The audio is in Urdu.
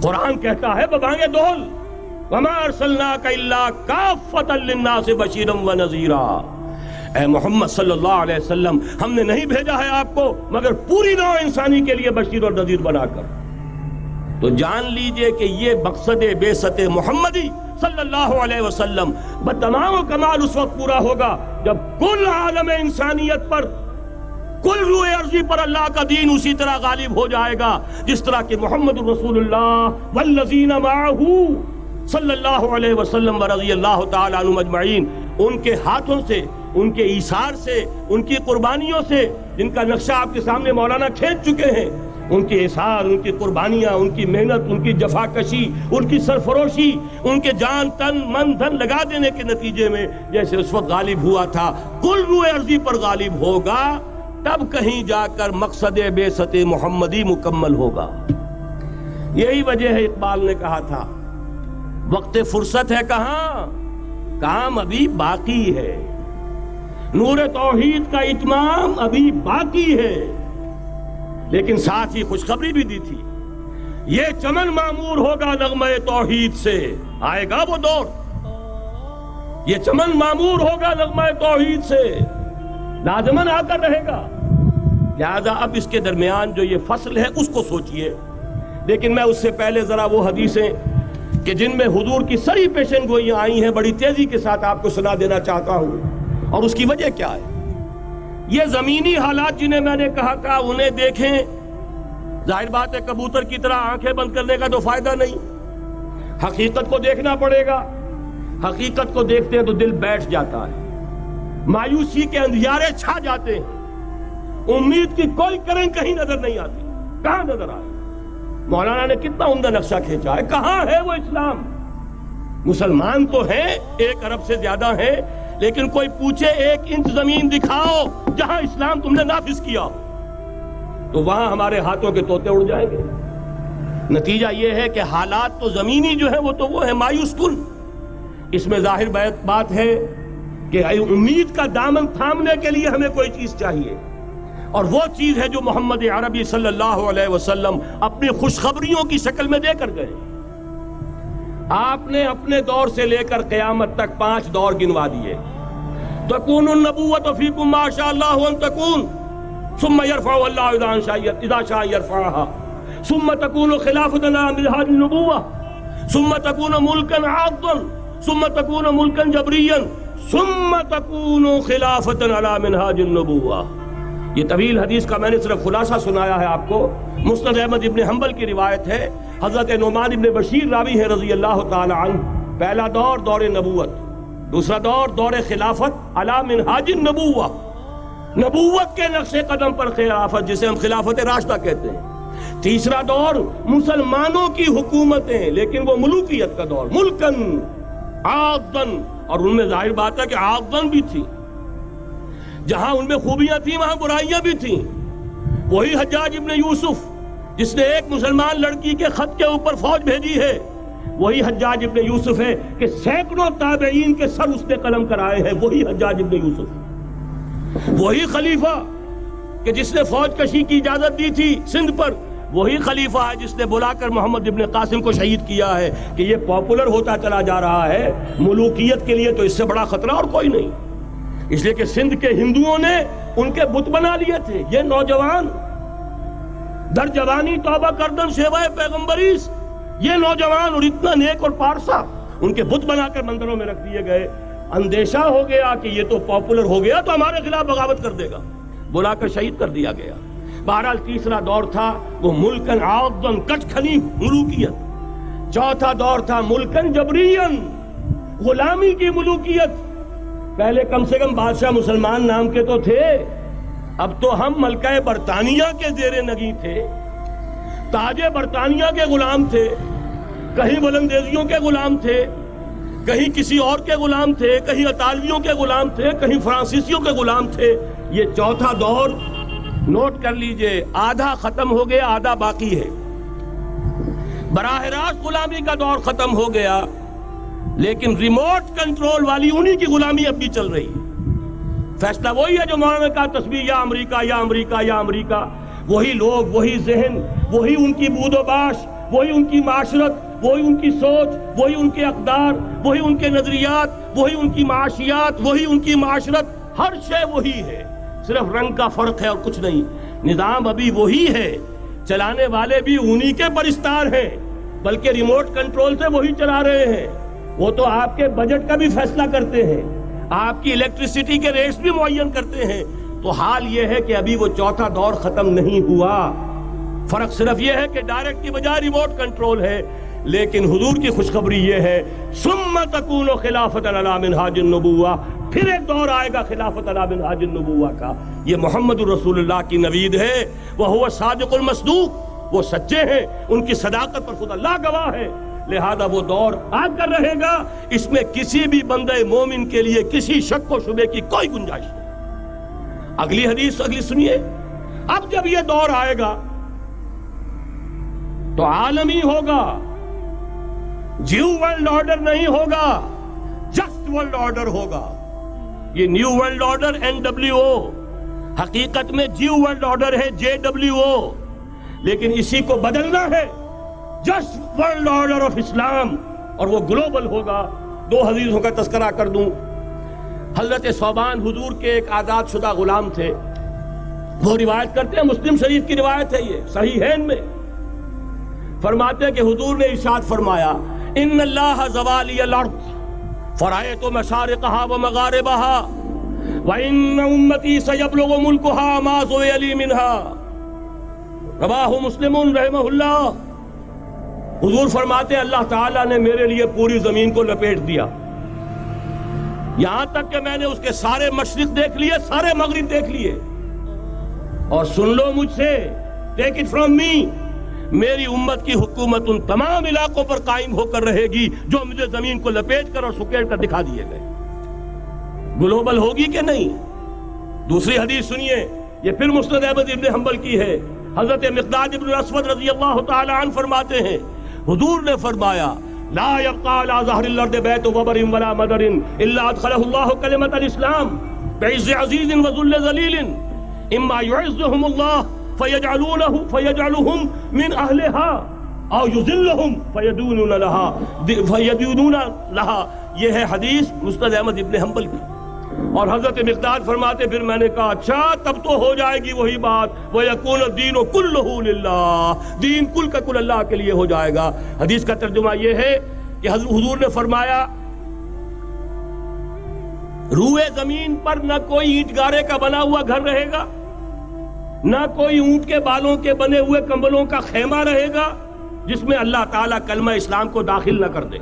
قرآن کہتا ہے ببانگ دول وما ارسلناک الا کافۃ للناس بشیرا ونذیرا، اے محمد صلی اللہ علیہ وسلم ہم نے نہیں بھیجا ہے آپ کو مگر پوری نوع انسانی کے لیے بشیر اور نذیر بنا کر۔ تو جان لیجئے کہ یہ مقصد بعثت محمدی صلی اللہ علیہ وسلم بتمام و کمال اس وقت پورا ہوگا جب کل عالم انسانیت پر، کل روئے ارضی پر اللہ کا دین اسی طرح غالب ہو جائے گا جس طرح کہ محمد رسول اللہ والذین معہ صلی اللہ علیہ وسلم ورضی اللہ تعالی عنہم اجمعین، ان کے ہاتھوں سے، ان کے ایثار سے، ان کی قربانیوں سے، جن کا نقشہ آپ کے سامنے مولانا کھینچ چکے ہیں، ان کے احسان، ان کی قربانیاں، ان کی محنت، ان کی جفا کشی، ان کی سرفروشی، ان کے جان تن من دھن لگا دینے کے نتیجے میں جیسے اس وقت غالب ہوا تھا کل روئے ارضی پر غالب ہوگا، تب کہیں جا کر مقصد بعثت محمدی مکمل ہوگا۔ یہی وجہ ہے اقبال نے کہا تھا وقت فرصت ہے کہاں، کام ابھی باقی ہے، نور توحید کا اتمام ابھی باقی ہے۔ لیکن ساتھ ہی خوشخبری بھی دی تھی، یہ چمن معمور ہوگا نغمہ توحید سے، آئے گا وہ دور، یہ چمن معمور ہوگا نغمہ توحید سے، لازماً آ کر رہے گا۔ لہذا اب اس کے درمیان جو یہ فصل ہے اس کو سوچئے۔ لیکن میں اس سے پہلے ذرا وہ حدیثیں کہ جن میں حضور کی سری پیشن گوئیاں آئی ہیں بڑی تیزی کے ساتھ آپ کو سنا دینا چاہتا ہوں، اور اس کی وجہ کیا ہے۔ یہ زمینی حالات جنہیں میں نے کہا انہیں دیکھیں، ظاہر بات ہے کبوتر کی طرح آنکھیں بند کرنے کا تو فائدہ نہیں، حقیقت کو دیکھنا پڑے گا۔ حقیقت کو دیکھتے ہیں تو دل بیٹھ جاتا ہے، مایوسی کے اندھیارے چھا جاتے ہیں، امید کی کوئی کرن کہیں نظر نہیں آتی، کہاں نظر آئے۔ مولانا نے کتنا عمدہ نقشہ کھینچا ہے، کہاں ہے وہ اسلام؟ مسلمان تو ہیں، 1 ارب سے زیادہ ہیں، لیکن کوئی پوچھے 1 انچ زمین دکھاؤ جہاں اسلام تم نے نافذ کیا، تو وہاں ہمارے ہاتھوں کے طوطے اڑ جائیں گے۔ نتیجہ یہ ہے کہ حالات تو زمینی جو ہیں وہ ہے مایوس کن۔ اس میں ظاہر بات ہے کہ امید کا دامن تھامنے کے لیے ہمیں کوئی چیز چاہیے، اور وہ چیز ہے جو محمد عربی صلی اللہ علیہ وسلم اپنی خوشخبریوں کی شکل میں دے کر گئے۔ آپ نے اپنے دور سے لے کر قیامت تک 5 دور گنوا دیے۔ تکون النبوۃ فیکم ما شاء اللہ ان تکون ثم یرفع اللہ اذا شاء یرفعها ثم تکون خلافۃ علی منہاج النبوۃ ثم تکون ملکا عاضا ثم تکون ملکا جبریا ثم تکون خلافۃ علی منہاج النبوۃ۔ یہ طویل حدیث کا میں نے صرف خلاصہ سنایا ہے آپ کو۔ مسند احمد ابن حنبل کی روایت ہے، حضرت نعمان ابن بشیر راوی ہے رضی اللہ تعالی عنہ۔ پہلا دور دور نبوت، دوسرا دور دور خلافت علی منہاج النبوۃ، نبوت کے نقش قدم پر خلافت جسے ہم خلافت راشدہ کہتے ہیں۔ تیسرا دور مسلمانوں کی حکومتیں، لیکن وہ ملوکیت کا دور، ملکن عاضن، اور ان میں ظاہر بات ہے کہ عاضن بھی تھی، جہاں ان میں خوبیاں تھیں وہاں برائیاں بھی تھیں۔ وہی حجاج ابن یوسف جس نے ایک مسلمان لڑکی کے خط کے اوپر فوج بھیجی ہے، وہی حجاج ابن یوسف ہے کہ سینکڑوں تابعین کے سر اس نے قلم کرائے ہیں، وہی حجاج ابن یوسف۔ وہی خلیفہ کہ جس نے فوج کشی کی اجازت دی تھی سندھ پر، وہی خلیفہ ہے جس نے بلا کر محمد ابن قاسم کو شہید کیا ہے کہ یہ پاپولر ہوتا چلا جا رہا ہے، ملوکیت کے لیے تو اس سے بڑا خطرہ اور کوئی نہیں۔ اس لیے کہ سندھ کے ہندوؤں نے ان کے بت بنا لیے تھے۔ یہ نوجوان در جوانی توبہ کردن شیوہ پیغمبریس، یہ نوجوان اور اتنا نیک اور پارسا ان کے بت بنا کر مندروں میں رکھ دیے گئے۔ اندیشہ ہو گیا کہ یہ تو پاپولر ہو گیا تو ہمارے خلاف بغاوت کر دے گا، بلا کر شہید کر دیا گیا۔ بہرحال تیسرا دور تھا وہ ملکن عاضن، کچ کھلی ملوکیت۔ چوتھا دور تھا ملکن جبرین، غلامی کی ملوکیت۔ پہلے کم سے کم بادشاہ مسلمان نام کے تو تھے، اب تو ہم ملکہ برطانیہ کے زیر نگیں تھے، تاج برطانیہ کے غلام تھے، کہیں بلندیزیوں کے غلام تھے، کہیں کسی اور کے غلام تھے، کہیں اطالویوں کے غلام تھے، کہیں فرانسیسیوں کے غلام تھے۔ یہ چوتھا دور نوٹ کر لیجئے، آدھا ختم ہو گیا، آدھا باقی ہے۔ براہ راست غلامی کا دور ختم ہو گیا، لیکن ریموٹ کنٹرول والی انہی کی غلامی اب بھی چل رہی ہے۔ فیصلہ وہی ہے جو مولانا نے کہا، تسبیح یا امریکہ یا امریکہ یا امریکہ، وہی لوگ، وہی ذہن، وہی ان کی بود و باش، وہی ان کی معاشرت، وہی ان کی سوچ، وہی ان کے اقدار، وہی ان کے نظریات، وہی ان کی معاشیات، وہی ان کی معاشرت، ہر شے وہی ہے، صرف رنگ کا فرق ہے اور کچھ نہیں۔ نظام ابھی وہی ہے، چلانے والے بھی انہی کے پرستار ہیں، بلکہ ریموٹ کنٹرول سے وہی چلا رہے ہیں۔ وہ تو آپ کے بجٹ کا بھی فیصلہ کرتے ہیں، آپ کی الیکٹریسٹی کے ریٹس بھی معین کرتے ہیں۔ تو حال یہ ہے کہ ابھی وہ چوتھا دور ختم نہیں ہوا، فرق صرف یہ ہے کہ ڈائریکٹ کی بجائے ریموٹ کنٹرول ہے۔ لیکن حضور کی خوشخبری یہ ہے ثم تکون خلافۃ علی منہاج النبوہ، پھر ایک دور آئے گا خلافت علی منہاج النبوہ کا۔ یہ محمد الرسول اللہ کی نوید ہے، وہو صادق المصدوق، وہ سچے ہیں، ان کی صداقت پر خود اللہ گواہ ہے۔ لہذا وہ دور آ کر رہے گا، اس میں کسی بھی بندہ مومن کے لیے کسی شک و شبے کی کوئی گنجائش نہیں۔ اگلی حدیث اگلی سنیے، اب جب یہ دور آئے گا تو عالمی ہوگا، جیو ورلڈ آرڈر نہیں ہوگا، جسٹ ورلڈ آرڈر ہوگا۔ یہ نیو ورلڈ آرڈر NWO، حقیقت میں جیو ورلڈ آرڈر ہے JWO، لیکن اسی کو بدلنا ہے جسٹ ورلڈ آرڈر آف اسلام، اور وہ گلوبل ہوگا۔ دو حدیثوں کا تذکرہ کر دوں۔ حضرت ثوبان حضور کے ایک آزاد شدہ غلام تھے، وہ روایت کرتے ہیں، مسلم شریف کی روایت ہے، یہ صحیحین میں فرماتے ہیں کہ حضور نے ارشاد فرمایا ان اللہ زوالی الارض فرأیت مشارقها ومغاربها وان امتی سیبلغ ملکها ما زوی لی منها، رواہ مسلم رحمہ اللہ۔ حضور فرماتے ہیں اللہ تعالیٰ نے میرے لیے پوری زمین کو لپیٹ دیا، یہاں تک کہ میں نے اس کے سارے مشرق دیکھ لیے، سارے مغرب دیکھ لیے، اور سن لو مجھ سے، ٹیک اٹ فرام می، میری امت کی حکومت ان تمام علاقوں پر قائم ہو کر رہے گی جو مجھے زمین کو لپیٹ کر اور سکیڑ کر دکھا دیے گئے۔ گلوبل ہوگی کہ نہیں؟ دوسری حدیث سنیے، یہ پھر مسند احمد ابن حنبل کی ہے۔ حضرت مقداد ابن الاسود رضی اللہ تعالی عنہ فرماتے ہیں حضور نے فرمایا لا يبقى على ظهر الارض بيت وبر ولا مدر الا ادخله الله كلمة الاسلام بعز عزيز وذل ذليل اما يعزهم الله فيجعلهم من اهلها او يذلهم فيدونون لها۔ یہ ہے حدیث مسند احمد ابن حنبل کی۔ اور حضرت مقداد فرماتے پھر میں نے کہا اچھا تب تو ہو جائے گی وہی بات وَيَكُونَ الدِّينُ كُلُّهُ لِلَّهِ، دین کل کا کل اللہ کے لیے ہو جائے گا۔ حدیث کا ترجمہ یہ ہے کہ حضور نے فرمایا روئے زمین پر نہ کوئی اینٹ گارے کا بنا ہوا گھر رہے گا، نہ کوئی اونٹ کے بالوں کے بنے ہوئے کمبلوں کا خیمہ رہے گا جس میں اللہ تعالیٰ کلمہ اسلام کو داخل نہ کر دے۔